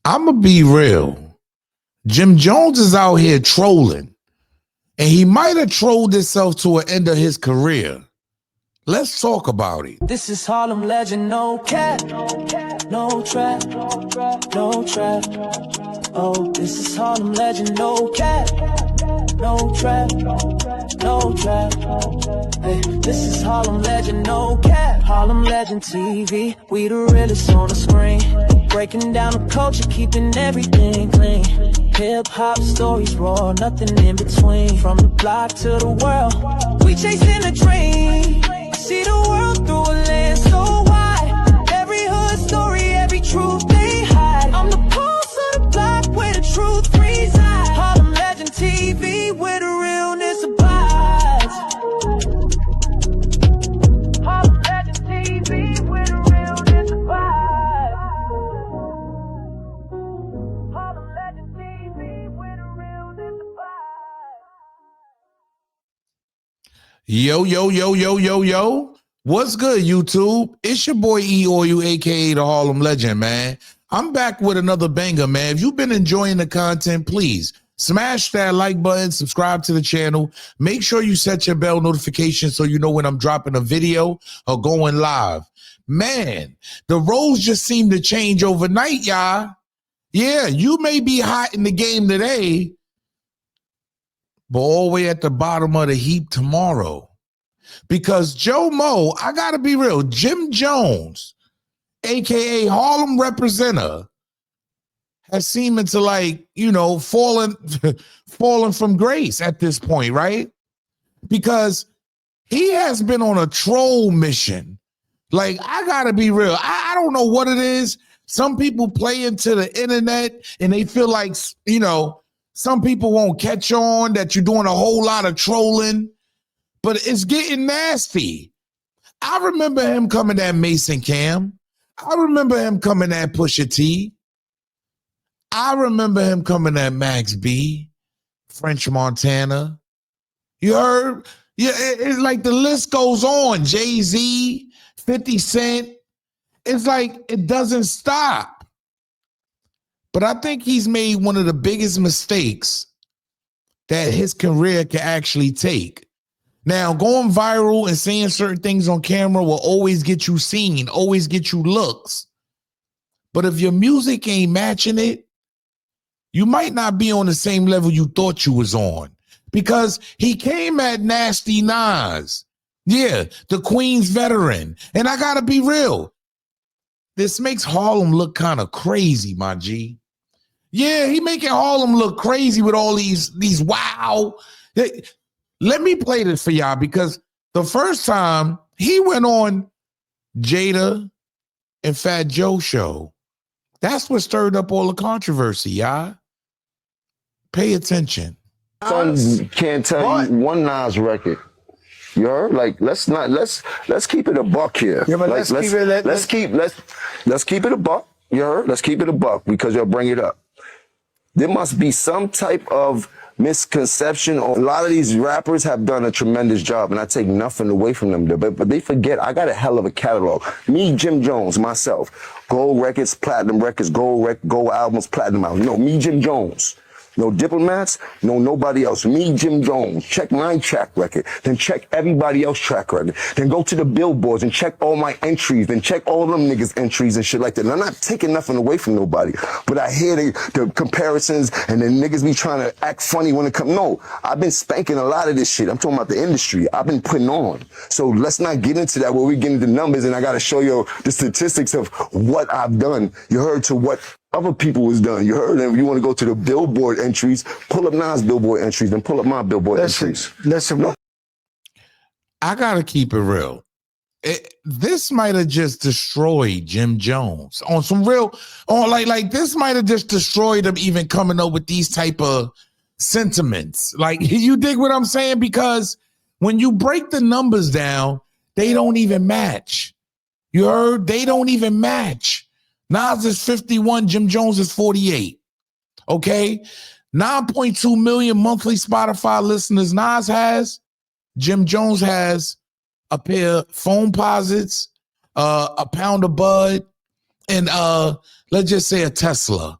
I'ma be real. Jim Jones is out here trolling, and he might have trolled himself to an end of his career. Let's talk about it. This is Harlem legend, no cap, no trap, no trap. Oh, this is Harlem legend, no cap, no trap, no trap. Hey, this is Harlem legend, no cap. Harlem legend TV, we the realest on the screen. Breaking down the culture, keeping everything clean. Hip-hop stories raw, nothing in between. From the block to the world, we chasing a dream. See the world through a lens so wide. Every hood story, every truth they hide. I'm the pulse of the block where the truth resides. Harlem legend TV where the realness abides. Harlem legend TV where the realness abides. Harlem legend TV where the realness abides. Yo, yo, yo, yo, yo, yo. What's good, YouTube? It's your boy E Oil, aka the Harlem Legend, man. I'm back with another banger, man. If you've been enjoying the content, please smash that like button, subscribe to the channel. Make sure you set your bell notification so you know when I'm dropping a video or going live. Man, the roles just seem to change overnight, y'all. Yeah, you may be hot in the game today, but all the way at the bottom of the heap tomorrow. Because Joe Mo, I gotta be real, Jim Jones, aka Harlem Representer, has seemed to, like, you know, fallen from grace at this point, right? Because he has been on a troll mission. Like, I gotta be real. I don't know what it is. Some people play into the internet and they feel like, you know, some people won't catch on that you're doing a whole lot of trolling, but it's getting nasty. I remember him coming at Mason Cam. I remember him coming at Pusha T. I remember him coming at Max B, French Montana. You heard? Yeah, it's like the list goes on. Jay-Z, 50 Cent. It's like it doesn't stop. But I think he's made one of the biggest mistakes that his career can actually take. Now, going viral and saying certain things on camera will always get you seen, always get you looks. But if your music ain't matching it, you might not be on the same level you thought you was on. Because he came at Nasty Nas. Yeah, the Queen's veteran. And I gotta be real. This makes Harlem look kind of crazy, my G. Yeah, he making Harlem look crazy with all these wow. Let me play this for y'all, because the first time he went on Jada and Fat Joe show, that's what stirred up all the controversy, y'all. Pay attention. Sons can't tell you one Nas record. You heard? Like, let's keep it a buck here. Yeah, but like, let's keep it a buck. You heard? Let's keep it a buck, because you'll bring it up. There must be some type of misconception. A lot of these rappers have done a tremendous job, and I take nothing away from them, but they forget I got a hell of a catalog. Me, Jim Jones, myself, gold records, platinum records, gold albums, platinum albums. No, me, Jim Jones. No diplomats, no nobody else. Me, Jim Jones. Check my track record, then check everybody else's track record. Then go to the billboards and check all my entries, then check all them niggas' entries and shit like that. And I'm not taking nothing away from nobody, but I hear the comparisons and the niggas be trying to act funny when it comes. No, I've been spanking a lot of this shit. I'm talking about the industry. I've been putting on. So let's not get into that where we get into numbers and I got to show you the statistics of what I've done. You heard to what other people was done. You heard them. You want to go to the billboard entries, pull up Nas billboard entries, then pull up my billboard entries. Listen, I gotta keep it real. This might have just destroyed Jim Jones on some real, like this might have just destroyed him even coming up with these type of sentiments. Like, you dig what I'm saying? Because when you break the numbers down, they don't even match. You heard? They don't even match. Nas is 51, Jim Jones is 48. Okay? 9.2 million monthly Spotify listeners Nas has. Jim Jones has a pair of phone posits, a pound of bud, and let's just say a Tesla.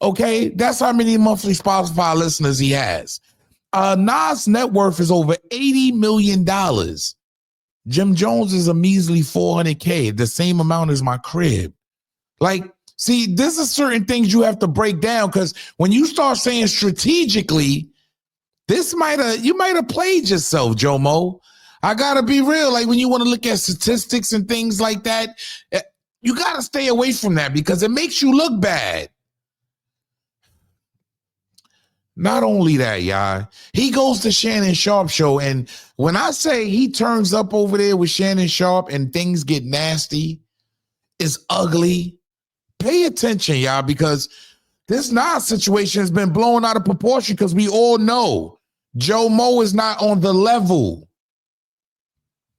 Okay, that's how many monthly Spotify listeners he has. Nas' net worth is over $80 million. Jim Jones is a measly 400K, the same amount as my crib. Like, see, this is certain things you have to break down, because when you start saying strategically, you might have played yourself, Jomo. I gotta be real. Like, when you want to look at statistics and things like that, you gotta stay away from that because it makes you look bad. Not only that, y'all, he goes to Shannon Sharpe show, and when I say he turns up over there with Shannon Sharpe and things get nasty, it's ugly. Pay attention, y'all, because this Nas situation has been blown out of proportion because we all know Joe Mo is not on the level.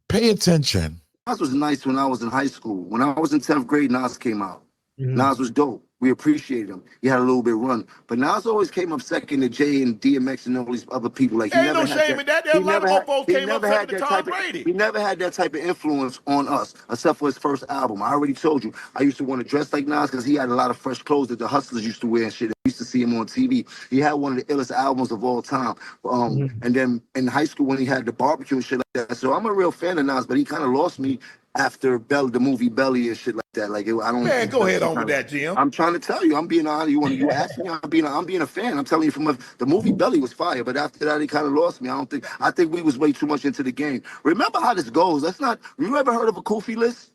Pay attention. Nas was nice when I was in high school. When I was in 10th grade, Nas came out. Nas was dope. We appreciated him. He had a little bit run. But Nas always came up second to Jay and DMX and all these other people. Like, ain't no shame in that. There a lot of mofos came up second to Tom Brady. He never had that type of influence on us, except for his first album. I already told you. I used to want to dress like Nas because he had a lot of fresh clothes that the hustlers used to wear and shit. I used to see him on TV. He had one of the illest albums of all time. And then in high school when he had the barbecue and shit like that. So I'm a real fan of Nas, but he kind of lost me after the movie Belly and shit like that. Like, I don't. Man, go ahead on with that, Jim. I'm trying to tell you, I'm being honest. You ask me, I'm being a fan. I'm telling you, the movie Belly was fire, but after that, he kind of lost me. I think we was way too much into the game. Remember how this goes? You ever heard of a Kofi list?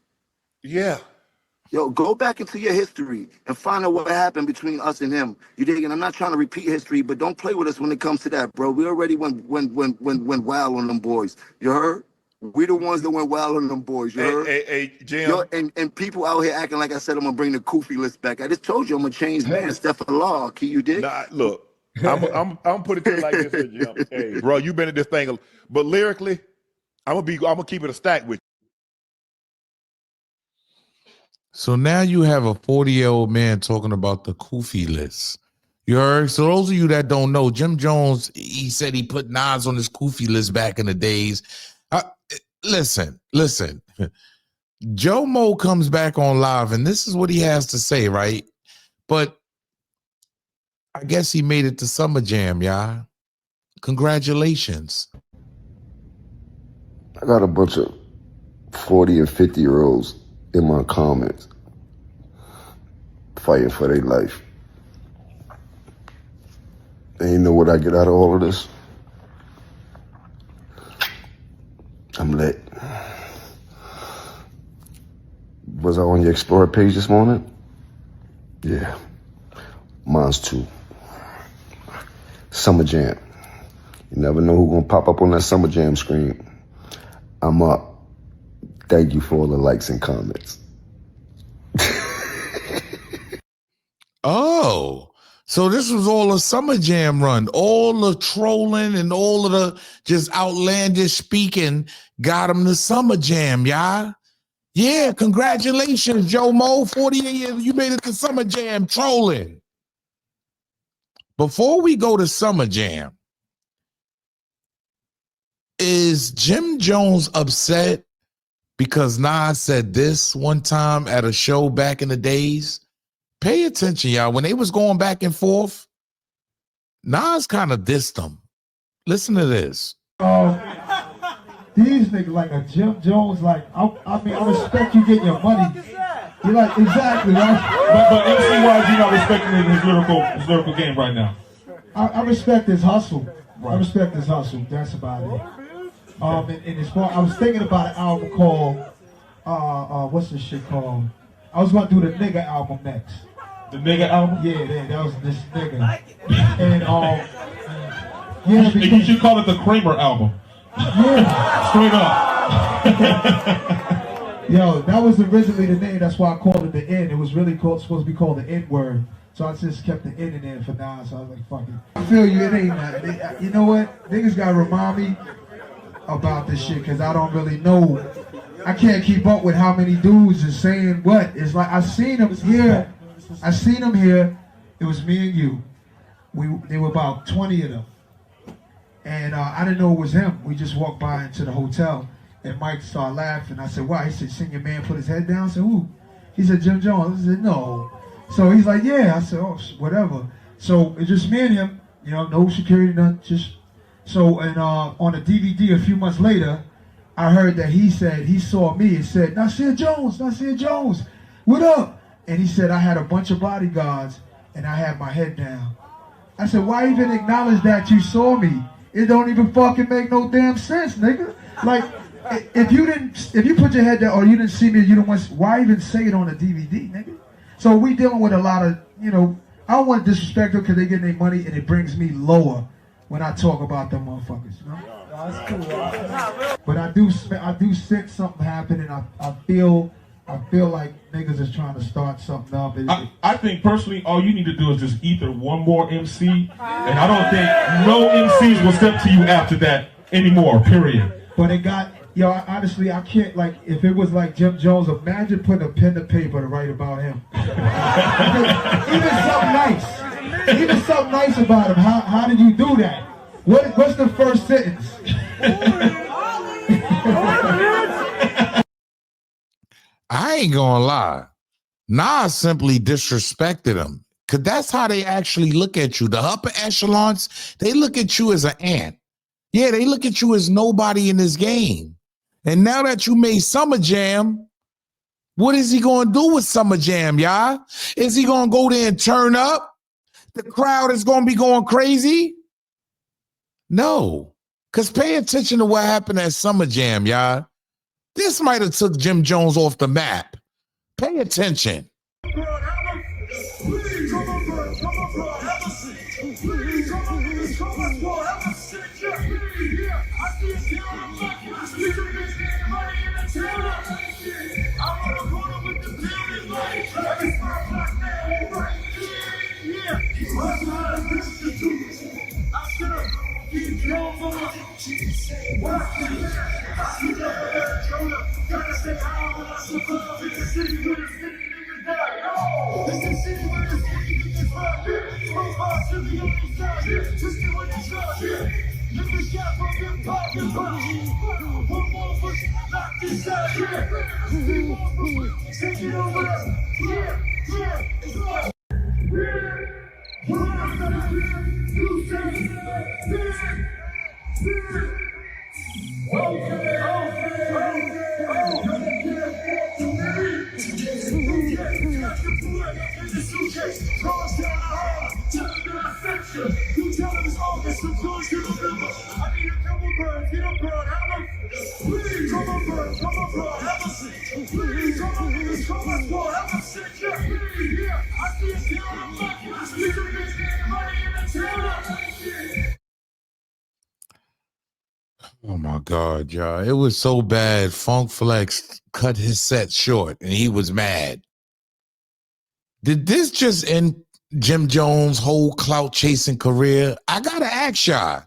Yeah. Yo, go back into your history and find out what happened between us and him. You dig? And I'm not trying to repeat history, but don't play with us when it comes to that, bro. We already went wild on them boys. You heard? We the ones that went wild on them boys, you heard? Hey, Jim. Yo, and people out here acting like I said I'm gonna bring the Kofi list back. I just told you I'm a changed man. Stephen Law, can you dig? Nah, look, I'm put it to you like this, here, Jim. Hey, bro, you been at this thing, but lyrically, I'm gonna keep it a stack with you. So now you have a 40-year-old man talking about the Kofi list. You heard? So those of you that don't know, Jim Jones, he said he put Nas on his Kofi list back in the days. Listen. Joe Mo comes back on live, and this is what he has to say, right? But I guess he made it to summerjam, y'all. Congratulations. I got a bunch of 40 and 50-year-olds in my comments fighting for their life. And you know what I get out of all of this? I'm lit. Was I on your Explorer page this morning? Yeah. Mine's too. Summerjam. You never know who's gonna pop up on that Summerjam screen. I'm up. Thank you for all the likes and comments. Oh, so this was all a summerjam run. All the trolling and all of the just outlandish speaking got him to summerjam, y'all. Yeah, congratulations, Joe Mo. 48 years, you made it to summerjam trolling. Before we go to summerjam, is Jim Jones upset because Nas said this one time at a show back in the days? Pay attention, y'all. When they was going back and forth, Nas kind of dissed them. Listen to this. These niggas like a Jim Jones, like, I mean, I respect you getting your money. You're like, exactly, right? But MC-wise, you're not respecting his lyrical game right now. I respect his hustle. Right. I respect his hustle. That's about it. And as far, I was thinking about an album called, what's this shit called? I was gonna do the nigga album next. The nigga album? Yeah, that was this nigga. And yeah, you should call it the Kramer album. Yeah, straight up. Yo, that was originally the name. That's why I called it the N. It was really supposed to be called the N word. So I just kept the N in there for now. So I was like, fuck it. I feel you. It ain't that. You know what? Niggas gotta remind me about this shit because I don't really know. I can't keep up with how many dudes is saying what. It's like I seen them here. I seen them here. It was me and you. There were about 20 of them. And I didn't know it was him. We just walked by into the hotel, and Mike started laughing. I said, "Why?" He said, "Seen your man put his head down." I said, "Who?" He said, "Jim Jones." I said, "No." So he's like, yeah. I said, oh, whatever. So it's just me and him, you know, no security, nothing, just. So, and on a DVD a few months later, I heard that he said, he saw me and said, Nasir Jones, what up? And he said, I had a bunch of bodyguards and I had my head down. I said, why even acknowledge that you saw me? It don't even fucking make no damn sense, nigga. Like, if you put your head down or you didn't see me, you don't want, why even say it on a DVD, nigga? So we dealing with a lot of, you know, I don't want to disrespect them because they get their money and it brings me lower when I talk about them motherfuckers, you know? That's cool. But I do sense something happening. I feel like niggas is trying to start something up. I think personally, all you need to do is just ether one more MC, and I don't think no MCs will step to you after that anymore, period. But it got, yo, honestly, I can't, like, if it was like Jim Jones, imagine putting a pen to paper to write about him. Even something nice about him. How did you do that? What's the first sentence? I ain't gonna lie. Nas simply disrespected him. Cause that's how they actually look at you. The upper echelons, they look at you as an ant. Yeah, they look at you as nobody in this game. And now that you made Summerjam, what is he gonna do with Summerjam, y'all? Is he gonna go there and turn up? The crowd is gonna be going crazy? No. Cause pay attention to what happened at Summerjam, y'all. This might have took Jim Jones off the map. Pay attention. Oh my God, y'all. It was so bad. Funk Flex cut his set short and he was mad. Did this just end Jim Jones' whole clout chasing career? I gotta ask y'all.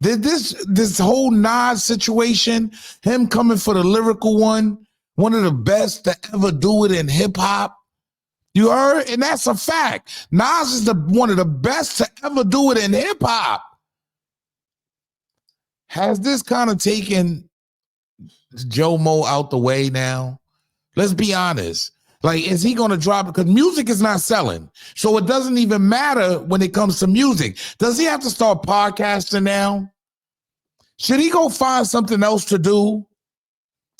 Did this whole Nas situation, him coming for the lyrical one of the best to ever do it in hip hop? You heard? And that's a fact. Nas is one of the best to ever do it in hip hop. Has this kind of taken Joe Mo out the way now? Let's be honest. Like, is he going to drop it? Because music is not selling. So it doesn't even matter when it comes to music. Does he have to start podcasting now? Should he go find something else to do?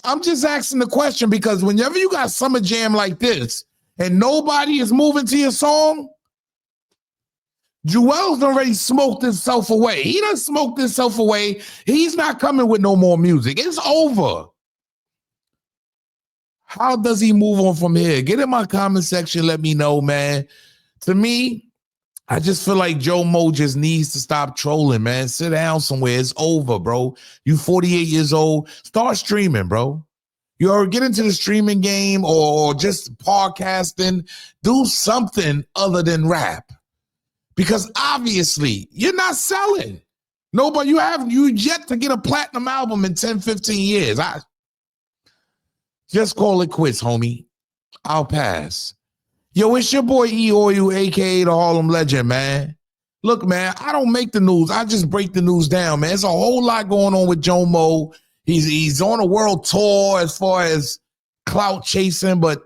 I'm just asking the question because whenever you got Summerjam like this and nobody is moving to your song, Joel's already smoked himself away. He done smoked himself away. He's not coming with no more music. It's over. How does he move on from here? Get in my comment section. Let me know, man. To me, I just feel like Joe Mo just needs to stop trolling, man. Sit down somewhere. It's over, bro. You 48 years old. Start streaming, bro. You get into the streaming game or just podcasting. Do something other than rap. Because obviously, you're not selling. Nobody, you yet to get a platinum album in 10, 15 years. I just call it quits, homie. I'll pass. Yo, it's your boy E-Oil, a.k.a. the Harlem Legend, man. Look, man, I don't make the news. I just break the news down, man. There's a whole lot going on with Joe Mo. He's on a world tour as far as clout chasing, but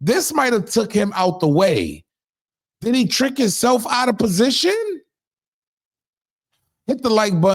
this might have took him out the way. Did he trick himself out of position? Hit the like button.